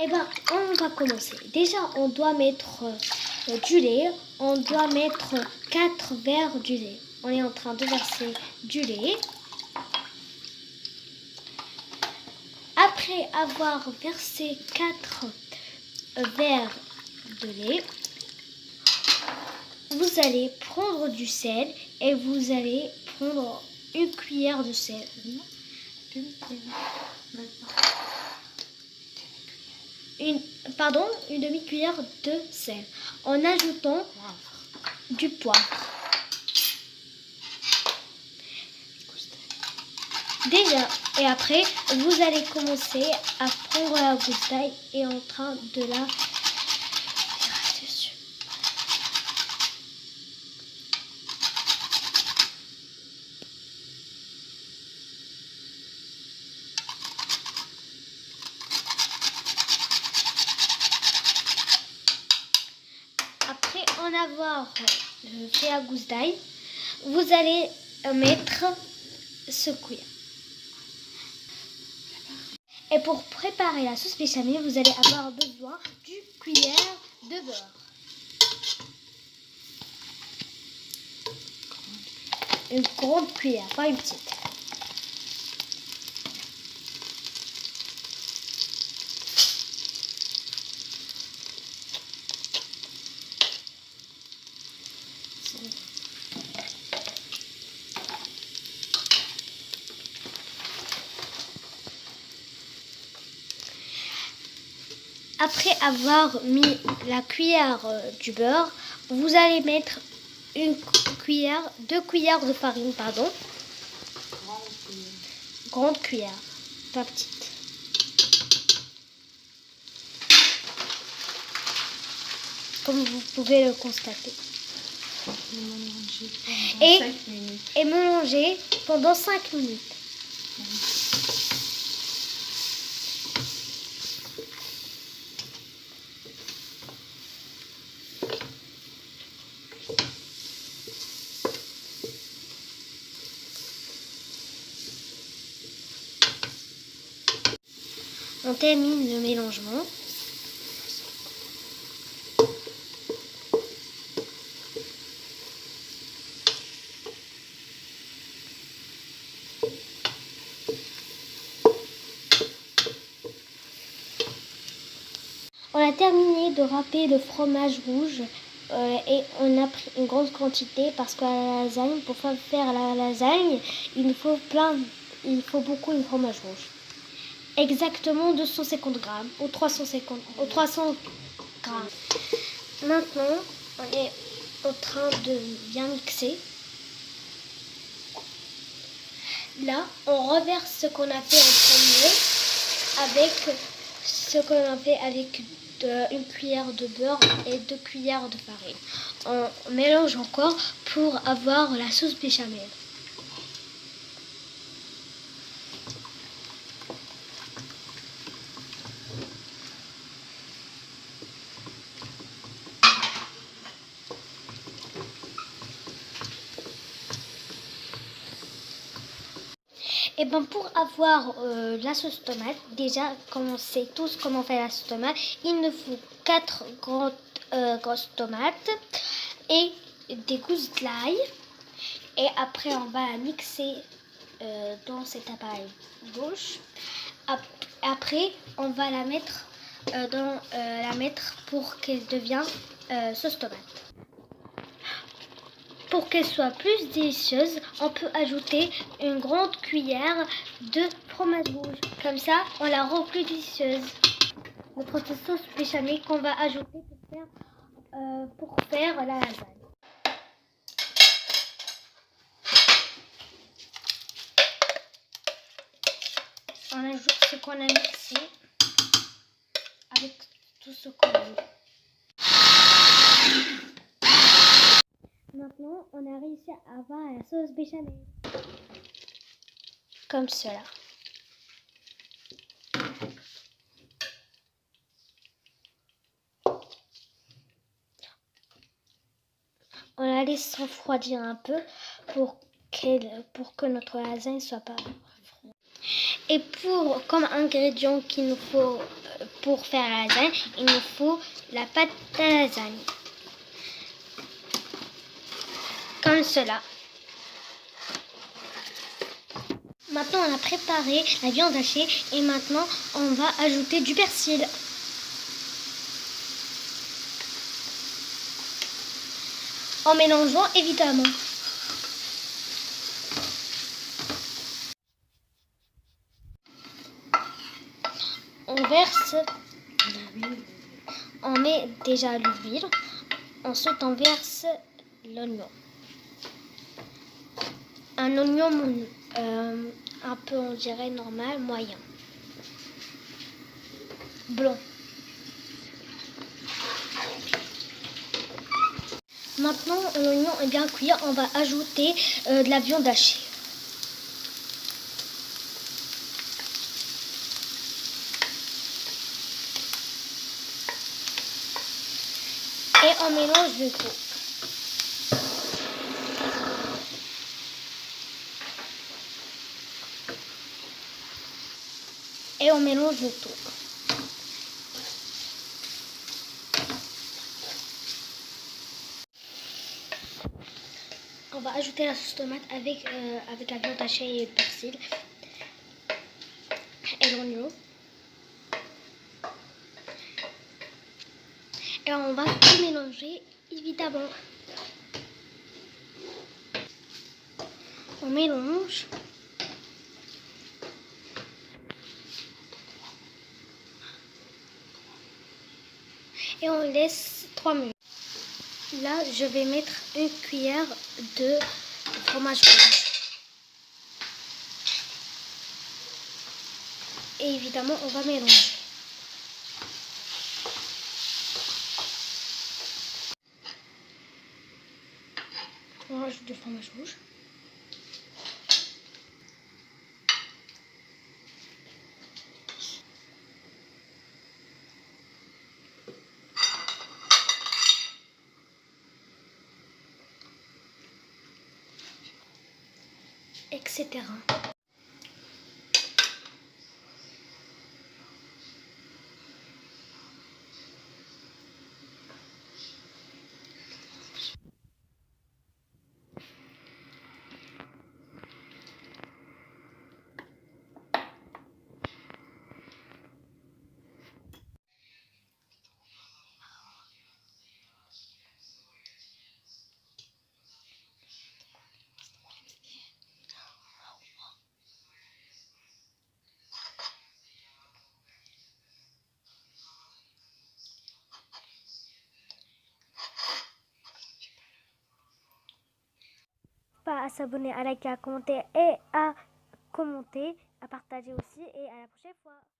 Eh bien, on va commencer. Déjà, on doit mettre du lait. On doit mettre 4 verres du lait. On est en train de verser du lait. Après avoir versé 4 verres de lait, vous allez prendre du sel et vous allez prendre une cuillère de sel. Une demi-cuillère de sel en ajoutant du poivre. Déjà, et après, vous allez commencer à prendre la gousse d'ail et en train de la tirer dessus. Après en avoir fait la gousse d'ail, vous allez mettre ce cuillère. Et pour préparer la sauce béchamel, vous allez avoir besoin d'une cuillère de beurre. Une grande cuillère, pas une petite. Après avoir mis la cuillère du beurre, vous allez mettre deux cuillères de farine, grande cuillère, pas petite. Comme vous pouvez le constater. Et mélanger pendant 5 minutes. On termine le mélangement. On a terminé de râper le fromage rouge et on a pris une grande quantité parce que la lasagne, pour faire la lasagne, il faut beaucoup de fromage rouge. Exactement 250 grammes ou 300 grammes. Maintenant, on est en train de bien mixer. Là, on reverse ce qu'on a fait en premier avec une cuillère de beurre et 2 cuillères de farine. On mélange encore pour avoir la sauce béchamel. Et ben pour avoir la sauce tomate, déjà comme on sait tous comment faire la sauce tomate, il nous faut 4 grosses tomates et des gousses d'ail. Et après on va la mixer dans cet appareil gauche. Après on va la mettre pour qu'elle devienne sauce tomate. Pour qu'elle soit plus délicieuse, on peut ajouter une grande cuillère de fromage rouge. Comme ça, on la rend plus délicieuse. Notre sauce béchamel qu'on va ajouter pour faire la lasagne. On ajoute ce qu'on a mixé avec tout ce qu'on a mis. Maintenant, on a réussi à avoir la sauce béchamel. Comme cela. On la laisse refroidir un peu pour que notre lasagne ne soit pas froide. Et comme ingrédient qu'il nous faut pour faire la lasagne, il nous faut la pâte à lasagne. Comme cela. Maintenant, on a préparé la viande hachée et maintenant, on va ajouter du persil. En mélangeant évidemment. On verse, on met déjà l'huile, ensuite on verse l'oignon. Un oignon un peu, on dirait, normal, moyen. Blanc. Maintenant, l'oignon est bien cuit, on va ajouter de la viande hachée. Et on mélange le tout. Et on mélange le tout. On va ajouter la sauce tomate avec la viande hachée et le persil et l'oignon. Et on va tout mélanger, évidemment. On mélange. Et on laisse 3 minutes. Là, je vais mettre une cuillère de fromage rouge. Et évidemment, on va mélanger. On rajoute du fromage rouge. Etc. Pas à s'abonner, à liker, à commenter et à commenter, à partager aussi et à la prochaine fois.